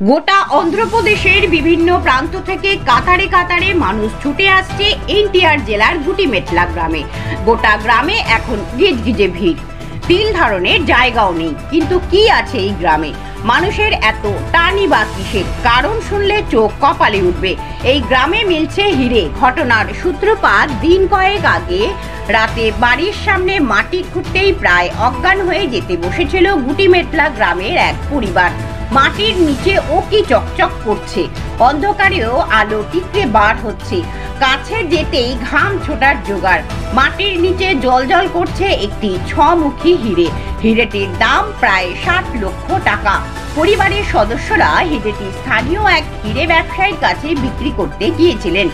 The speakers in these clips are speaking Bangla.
গোটা অন্ধ্রপ্রদেশের বিভিন্ন প্রান্ত থেকে কাতারে কাতারে মানুষ ছুটে আসছে এনটিআর জেলার গুটিমেটলা গ্রামে। গোটা গ্রামে এখন গিজগিজে ভিড়, তিল ধারণের জায়গাও নেই। কিন্তু কি আছে এই গ্রামে? মানুষের এত টানি বা কিসের? কারণ শুনলে চোখ কপালে উঠবে। এই গ্রামে মিলছে হিরে। ঘটনার সূত্রপাত দিন কয়েক আগে রাতে বাড়ির সামনে মাটি খুঁড়তেই প্রায় অজ্ঞান হয়ে যেতে বসেছিল গুটিমেটলা গ্রামের এক পরিবার। মাটির নিচে ও কি চকচক করছে, অন্ধকারেও আলো টিকতে বার হচ্ছে। কাছে যেতেই ঘাম ছোটার জোগাড়। মাটির নিচে জলজল করছে একটি ছমুখী হিরে। হিরেটির দাম প্রায় 60 লক্ষ টাকা। পরিবারের সদস্যরা হিরেটি স্থানীয় এক হিরে ব্যবসায়ীর কাছে বিক্রি করতে গিয়েছিলেন।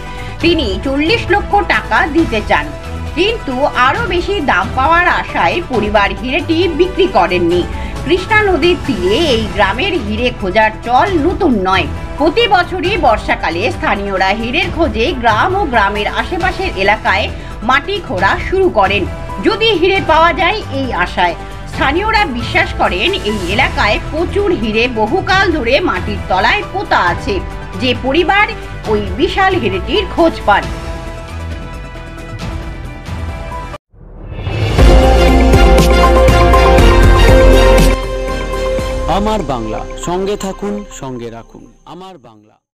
তিনি 40 লক্ষ টাকা দিতে চান, কিন্তু আরো বেশি দাম পাওয়ার আশায় পরিবার হিরেটি বিক্রি করেননি। কৃষ্ণা নদীর তীরে এই গ্রামের হিরে খোঁজার চল নতুন নয়। প্রতি বছরই বর্ষাকালে স্থানীয়রা হীরের খোঁজে গ্রাম ও গ্রামের আশেপাশের এলাকায় মাটি খোঁড়া শুরু করেন, যদি হিরে পাওয়া যায় এই আশায়। স্থানীয়রা বিশ্বাস করেন এই এলাকায় প্রচুর হিরে বহুকাল ধরে মাটির তলায় পোতা আছে। যে পরিবার ওই বিশাল হিরেটির খোঁজ পান। আমার বাংলা, সঙ্গে থাকুন, সঙ্গে রাখুন আমার বাংলা।